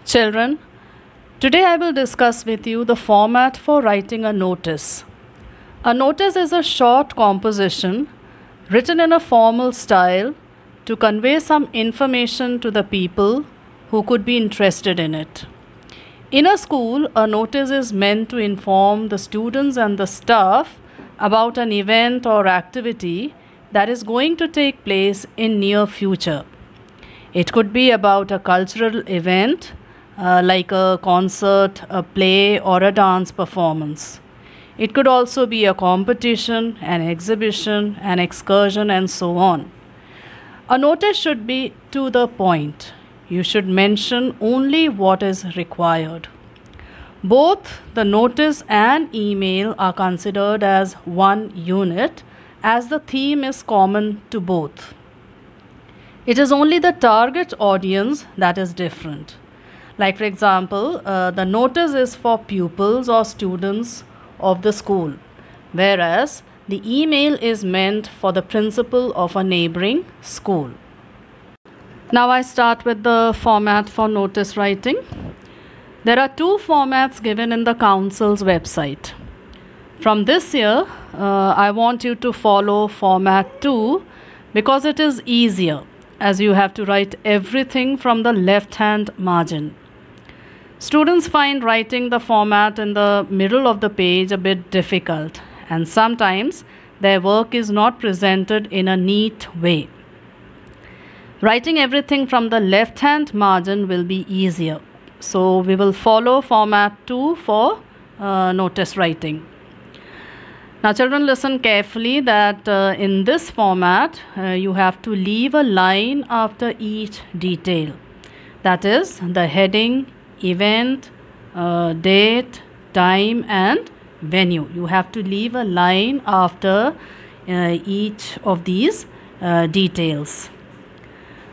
Children, today I will discuss with you the format for writing a notice. A notice is a short composition written in a formal style to convey some information to the people who could be interested in it. In a school, a notice is meant to inform the students and the staff about an event or activity that is going to take place in near future. It could be about a cultural event like a concert, a play, or a dance performance. It could also be a competition, an exhibition, an excursion, and so on. A notice should be to the point. You should mention only what is required. Both the notice and email are considered as one unit, as the theme is common to both. It is only the target audience that is different. Like, for example, the notice is for pupils or students of the school, whereas the email is meant for the principal of a neighboring school. Now I start with the format for notice writing. There are two formats given in the council's website. From this year, I want you to follow format 2 because it is easier, as you have to write everything from the left-hand margin. Students find writing the format in the middle of the page a bit difficult, and sometimes their work is not presented in a neat way. Writing everything from the left-hand margin will be easier. So we will follow format 2 for notice writing. Now children, listen carefully that in this format you have to leave a line after each detail. That is the heading, event, date, time and venue. You have to leave a line after each of these details.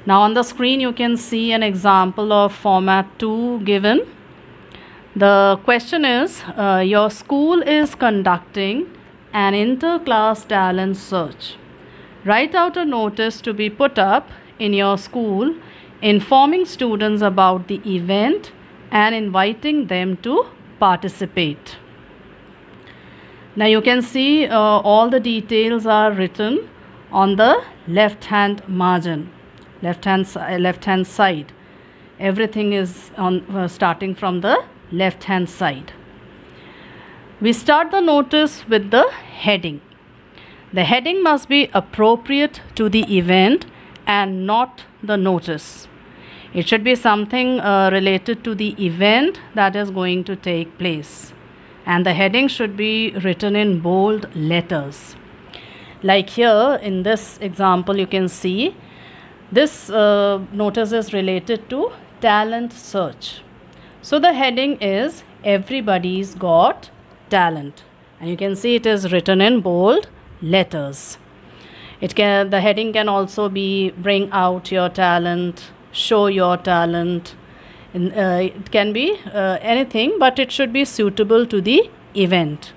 Now on the screen you can see an example of format 2 given. The question is, your school is conducting an inter-class talent search. Write out a notice to be put up in your school informing students about the event and inviting them to participate. Now you can see all the details are written on the left-hand margin, left-hand side. Everything is on starting from the left-hand side. We start the notice with the heading. The heading must be appropriate to the event and not the notice. It should be something related to the event that is going to take place. And the heading should be written in bold letters. Like here in this example you can see this notice is related to talent search. So the heading is Everybody's Got Talent. And you can see it is written in bold letters. The heading can also be Bring Out Your Talent, Show Your Talent. It can be anything, but it should be suitable to the event.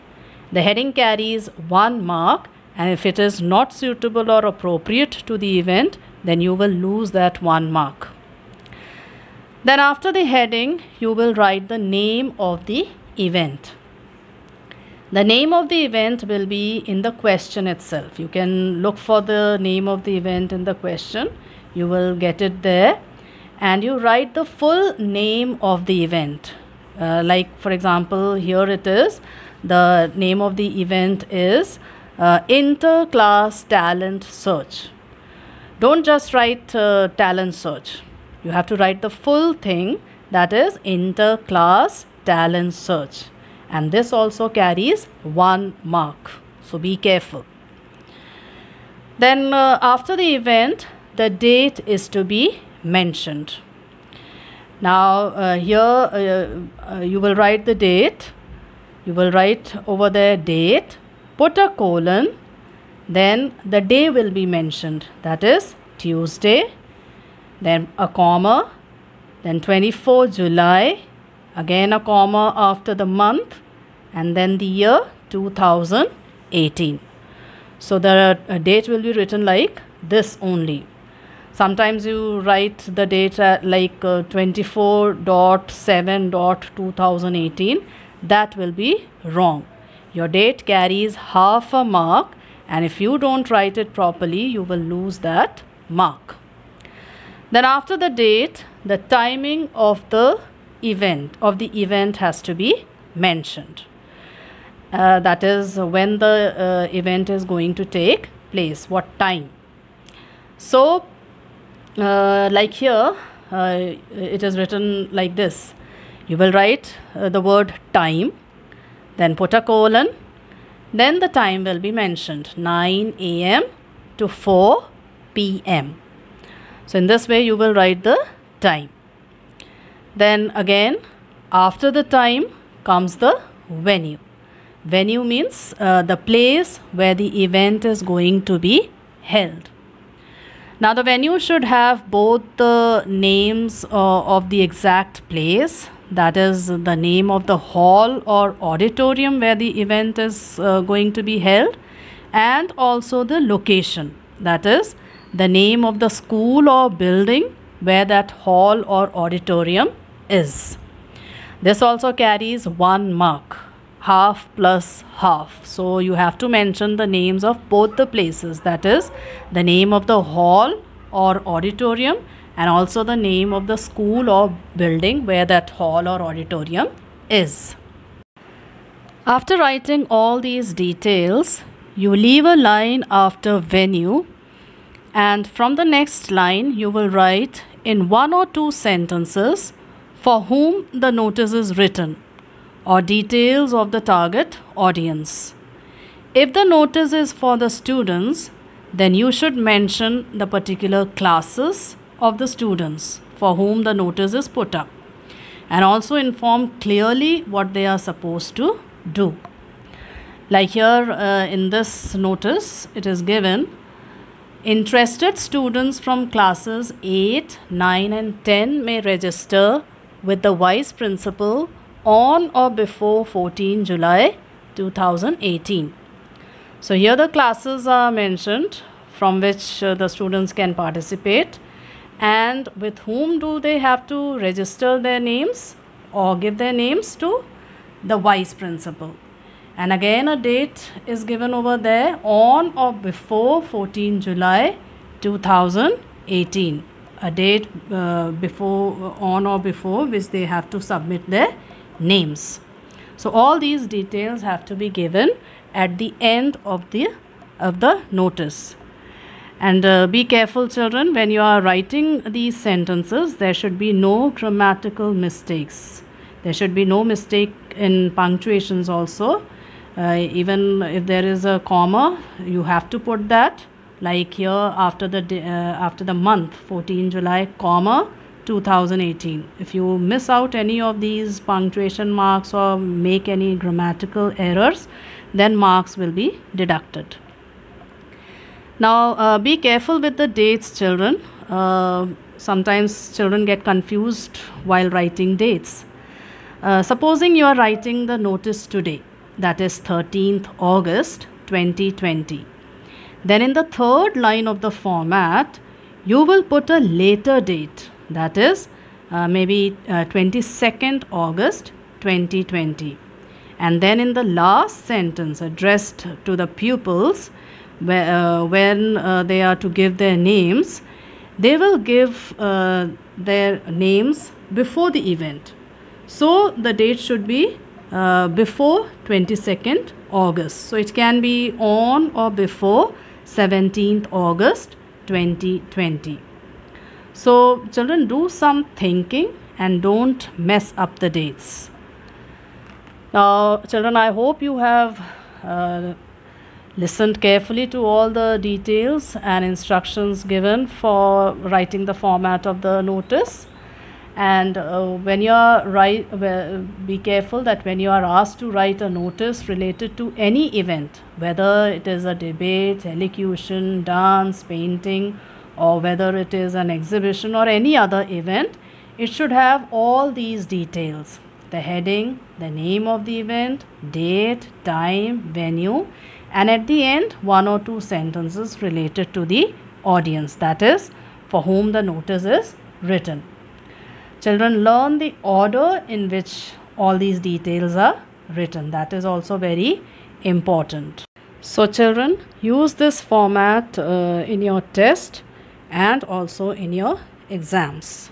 The heading carries 1 mark, and if it is not suitable or appropriate to the event, then you will lose that 1 mark. Then after the heading, you will write the name of the event. The name of the event will be in the question itself. You can look for the name of the event in the question. You will get it there. And you write the full name of the event. Like for example, here it is. The name of the event is Inter-Class Talent Search. Don't just write talent search. You have to write the full thing, that is Inter-Class Talent Search. And this also carries 1 mark. So be careful. Then after the event, the date is to be mentioned. Now here you will write the date. You will write over there date, put a colon, then the day will be mentioned, that is Tuesday, then a comma, then 24 July, again a comma after the month, and then the year 2018. So the date will be written like this only. Sometimes you write the date like 24.7.2018. That will be wrong. Your date carries half a mark, and if you don't write it properly, you will lose that mark. Then after the date, the timing of the event has to be mentioned. That is when the event is going to take place, what time. So like here it is written like this. You will write the word time, then put a colon, then the time will be mentioned, 9 a.m. to 4 p.m. So in this way you will write the time. Then again, after the time comes the venue. Venue means the place where the event is going to be held. Now the venue should have both the names of the exact place, that is the name of the hall or auditorium where the event is going to be held, and also the location, that is the name of the school or building where that hall or auditorium is. This also carries 1 mark, half plus half. So you have to mention the names of both the places, that is the name of the hall or auditorium and also the name of the school or building where that hall or auditorium is. After writing all these details, you leave a line after venue, and from the next line you will write in 1 or 2 sentences for whom the notice is written or details of the target audience. If the notice is for the students, then you should mention the particular classes of the students for whom the notice is put up, and also inform clearly what they are supposed to do. Like here in this notice, it is given, interested students from classes 8, 9 and 10 may register with the Vice Principal on or before 14 July 2018. So here the classes are mentioned from which the students can participate, and with whom do they have to register their names or give their names to? The Vice Principal. And again a date is given over there, on or before 14 July 2018. A date on or before which they have to submit their names. So all these details have to be given at the end of the notice. And be careful, children, when you are writing these sentences, there should be no grammatical mistakes. There should be no mistake in punctuations also. Even if there is a comma, you have to put that, like here after the month 14 July, comma 2018. If you miss out any of these punctuation marks or make any grammatical errors, then marks will be deducted. Now be careful with the dates, children. Sometimes children get confused while writing dates. Supposing you are writing the notice today, that is 13th August 2020. Then in the third line of the format, you will put a later date, that is maybe 22nd August 2020. And then in the last sentence addressed to the pupils, when they are to give their names, they will give their names before the event. So the date should be before 22nd August. So it can be on or before 17th August 2020. So children, do some thinking and don't mess up the dates. Now children, I hope you have listened carefully to all the details and instructions given for writing the format of the notice. And when you are be careful that when you are asked to write a notice related to any event, whether it is a debate, elocution, dance, painting, or whether it is an exhibition or any other event, it should have all these details: the heading, the name of the event, date, time, venue, and at the end 1 or 2 sentences related to the audience, that is for whom the notice is written. Children, learn the order in which all these details are written. That is also very important. So children, use this format in your test and also in your exams.